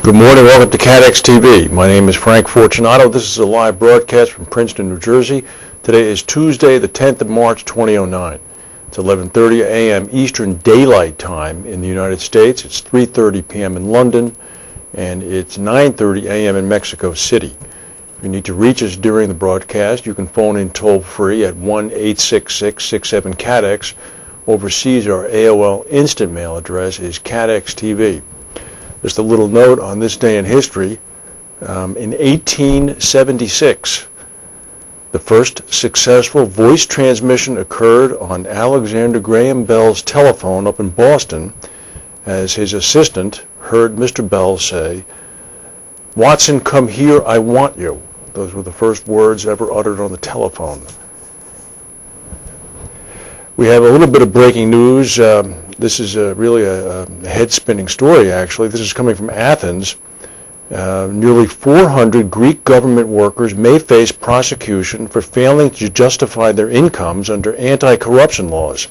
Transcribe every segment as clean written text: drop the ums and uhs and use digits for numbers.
Good morning, welcome to CATEX-TV. My name is Frank Fortunato. This is a live broadcast from Princeton, New Jersey. Today is Tuesday, the 10th of March, 2009. It's 11:30 a.m. Eastern Daylight Time in the United States. It's 3:30 p.m. in London, and it's 9:30 a.m. in Mexico City. If you need to reach us during the broadcast, you can phone in toll-free at 1-866-67-CATEX. Overseas, our AOL instant mail address is CATEX-TV. Just a little note on this day in history. In 1876, the first successful voice transmission occurred on Alexander Graham Bell's telephone up in Boston, as his assistant heard Mr. Bell say, "Watson, come here, I want you." Those were the first words ever uttered on the telephone. We have a little bit of breaking news. This is really a head-spinning story, actually. This is coming from Athens. Nearly 400 Greek government workers may face prosecution for failing to justify their incomes under anti-corruption laws,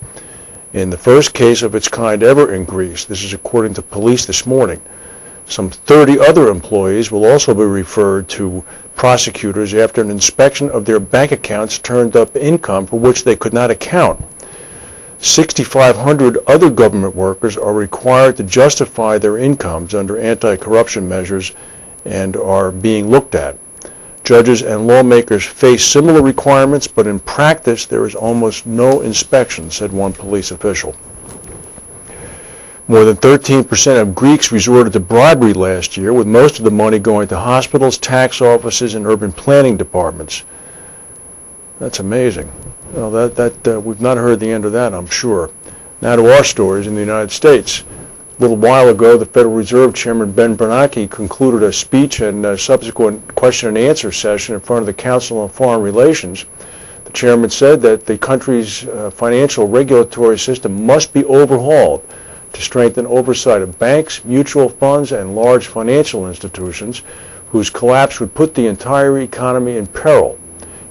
in the first case of its kind ever in Greece. This is according to police this morning. Some 30 other employees will also be referred to prosecutors after an inspection of their bank accounts turned up income for which they could not account. 6,500 other government workers are required to justify their incomes under anti-corruption measures and are being looked at. Judges and lawmakers face similar requirements, but in practice there is almost no inspection, said one police official. More than 13% of Greeks resorted to bribery last year, with most of the money going to hospitals, tax offices, and urban planning departments. That's amazing. Well, we've not heard the end of that, I'm sure. Now to our stories in the United States. A little while ago, the Federal Reserve Chairman Ben Bernanke concluded a speech and a subsequent question and answer session in front of the Council on Foreign Relations. The chairman said that the country's financial regulatory system must be overhauled to strengthen oversight of banks, mutual funds, and large financial institutions whose collapse would put the entire economy in peril.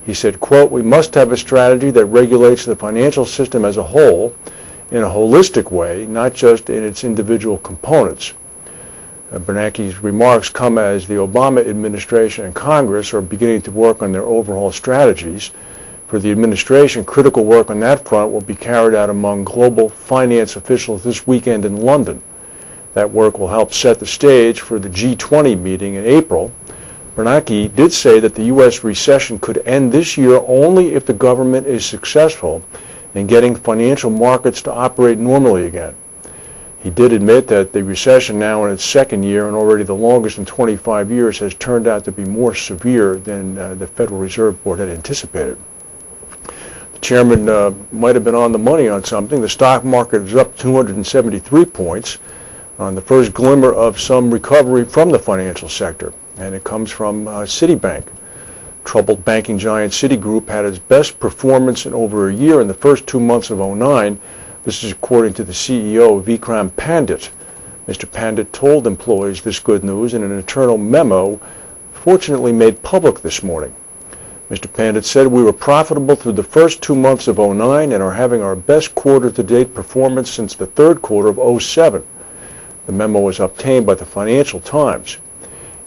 He said, quote, "We must have a strategy that regulates the financial system as a whole in a holistic way, not just in its individual components." Bernanke's remarks come as the Obama administration and Congress are beginning to work on their overhaul strategies. For the administration, critical work on that front will be carried out among global finance officials this weekend in London. That work will help set the stage for the G20 meeting in April. Bernanke did say that the U.S. recession could end this year only if the government is successful in getting financial markets to operate normally again. He did admit that the recession, now in its second year and already the longest in 25 years, has turned out to be more severe than the Federal Reserve Board had anticipated. The chairman might have been on the money on something. The stock market is up 273 points on the first glimmer of some recovery from the financial sector. And it comes from Citibank. Troubled banking giant Citigroup had its best performance in over a year in the first 2 months of 2009. This is according to the CEO, Vikram Pandit. Mr. Pandit told employees this good news in an internal memo, fortunately made public this morning. Mr. Pandit said, "We were profitable through the first 2 months of 2009 and are having our best quarter-to-date performance since the third quarter of 2007. The memo was obtained by the Financial Times.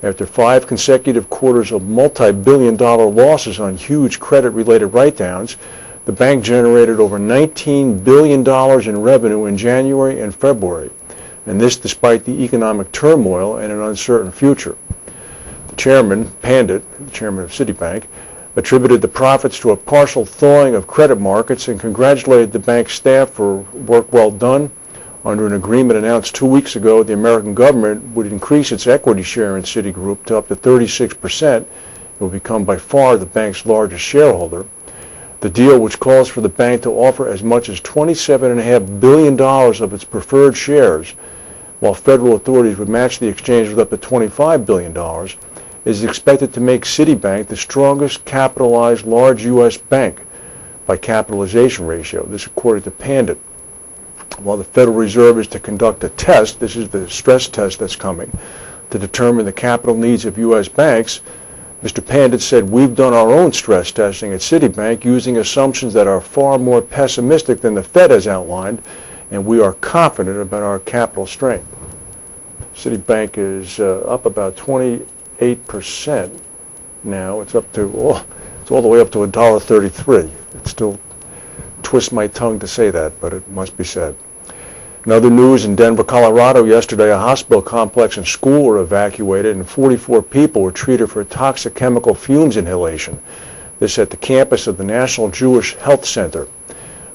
After 5 consecutive quarters of multi-billion-dollar losses on huge credit-related write-downs, the bank generated over $19 billion in revenue in January and February, and this despite the economic turmoil and an uncertain future." The chairman, Pandit, the chairman of Citibank, attributed the profits to a partial thawing of credit markets and congratulated the bank staff for work well done. Under an agreement announced 2 weeks ago, the American government would increase its equity share in Citigroup to up to 36%. It will become by far the bank's largest shareholder. The deal, which calls for the bank to offer as much as $27.5 billion of its preferred shares, while federal authorities would match the exchange with up to $25 billion, is expected to make Citibank the strongest capitalized large U.S. bank by capitalization ratio. This according to Pandit. While the Federal Reserve is to conduct a test, this is the stress test that's coming, to determine the capital needs of U.S. banks, Mr. Pandit said, "We've done our own stress testing at Citibank using assumptions that are far more pessimistic than the Fed has outlined, and we are confident about our capital strength." Citibank is up about 28% now. It's up to, it's all the way up to $1.33. It still twists my tongue to say that, but it must be said. In other news, in Denver, Colorado, yesterday, a hospital complex and school were evacuated and 44 people were treated for toxic chemical fumes inhalation. This at the campus of the National Jewish Health Center.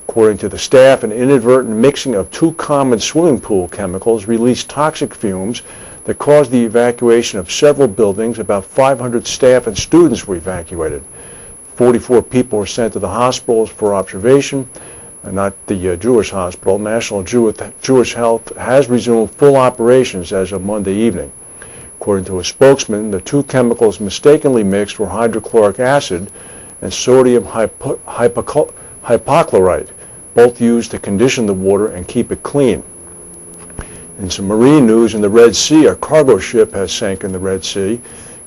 According to the staff, an inadvertent mixing of two common swimming pool chemicals released toxic fumes that caused the evacuation of several buildings. About 500 staff and students were evacuated. 44 people were sent to the hospitals for observation, not the Jewish hospital. National Jewish Health has resumed full operations as of Monday evening. According to a spokesman, the two chemicals mistakenly mixed were hydrochloric acid and sodium hypochlorite, both used to condition the water and keep it clean. In some marine news, in the Red Sea, a cargo ship has sank in the Red Sea,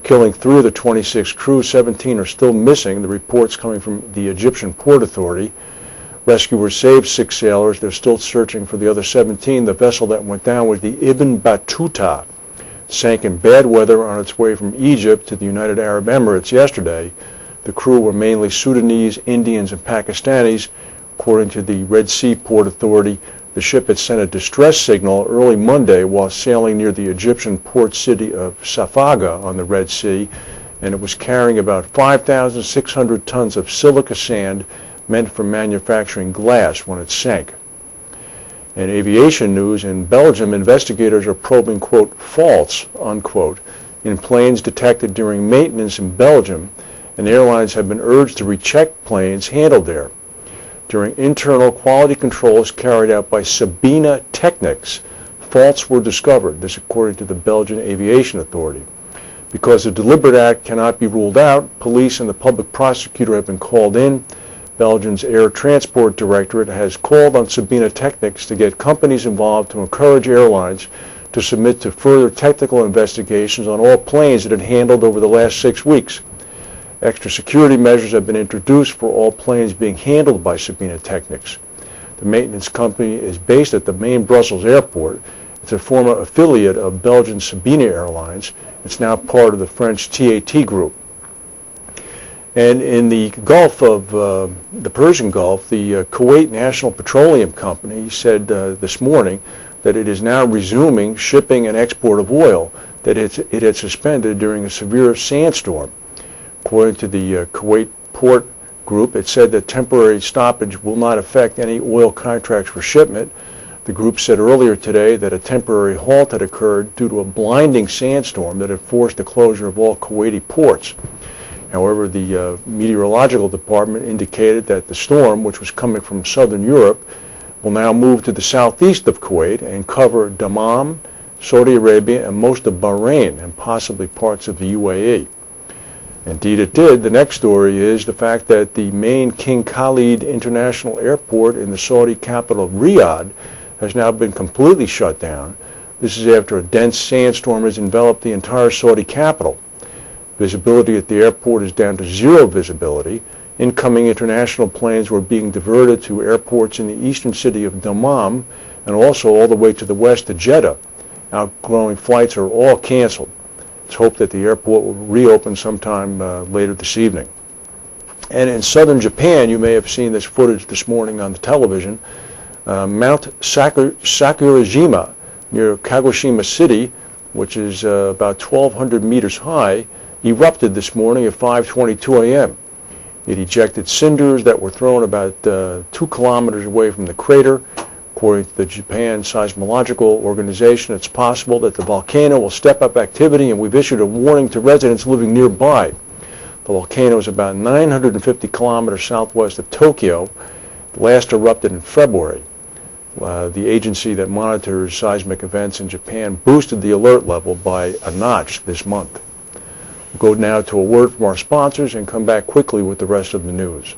killing 3 of the 26 crew. 17 are still missing, the reports coming from the Egyptian Port Authority. Rescuers saved 6 sailors. They're still searching for the other 17. The vessel that went down was the Ibn Battuta. It sank in bad weather on its way from Egypt to the United Arab Emirates yesterday. The crew were mainly Sudanese, Indians, and Pakistanis. According to the Red Sea Port Authority, the ship had sent a distress signal early Monday while sailing near the Egyptian port city of Safaga on the Red Sea, and it was carrying about 5,600 tons of silica sand meant for manufacturing glass when it sank. In aviation news, in Belgium, investigators are probing, quote, faults, unquote, in planes detected during maintenance in Belgium, and airlines have been urged to recheck planes handled there. During internal quality controls carried out by Sabena Technics, faults were discovered, this according to the Belgian Aviation Authority. Because the deliberate act cannot be ruled out, police and the public prosecutor have been called in. Belgium's Air Transport Directorate has called on Sabena Technics to get companies involved to encourage airlines to submit to further technical investigations on all planes that it handled over the last 6 weeks. Extra security measures have been introduced for all planes being handled by Sabena Technics. The maintenance company is based at the main Brussels airport. It's a former affiliate of Belgian Sabena Airlines. It's now part of the French TAT group. And in the Gulf of the Persian Gulf, the Kuwait National Petroleum Company said this morning that it is now resuming shipping and export of oil that it had suspended during a severe sandstorm. According to the Kuwait Port Group, it said that temporary stoppage will not affect any oil contracts for shipment. The group said earlier today that a temporary halt had occurred due to a blinding sandstorm that had forced the closure of all Kuwaiti ports. However, the meteorological department indicated that the storm, which was coming from southern Europe, will now move to the southeast of Kuwait and cover Dammam, Saudi Arabia, and most of Bahrain, and possibly parts of the UAE. Indeed it did. The next story is the fact that the main King Khalid International Airport in the Saudi capital Riyadh has now been completely shut down. This is after a dense sandstorm has enveloped the entire Saudi capital. Visibility at the airport is down to 0 visibility. Incoming international planes were being diverted to airports in the eastern city of Dammam and also all the way to the west to Jeddah. Outgoing flights are all canceled. It's hoped that the airport will reopen sometime later this evening. And in southern Japan, you may have seen this footage this morning on the television. Mount Sakurajima near Kagoshima City, which is about 1,200 meters high, erupted this morning at 5:22 a.m. It ejected cinders that were thrown about 2 kilometers away from the crater. According to the Japan Seismological Organization, it's possible that the volcano will step up activity, and we've issued a warning to residents living nearby. The volcano is about 950 kilometers southwest of Tokyo. It last erupted in February. The agency that monitors seismic events in Japan boosted the alert level by a notch this month. We'll go now to a word from our sponsors and come back quickly with the rest of the news.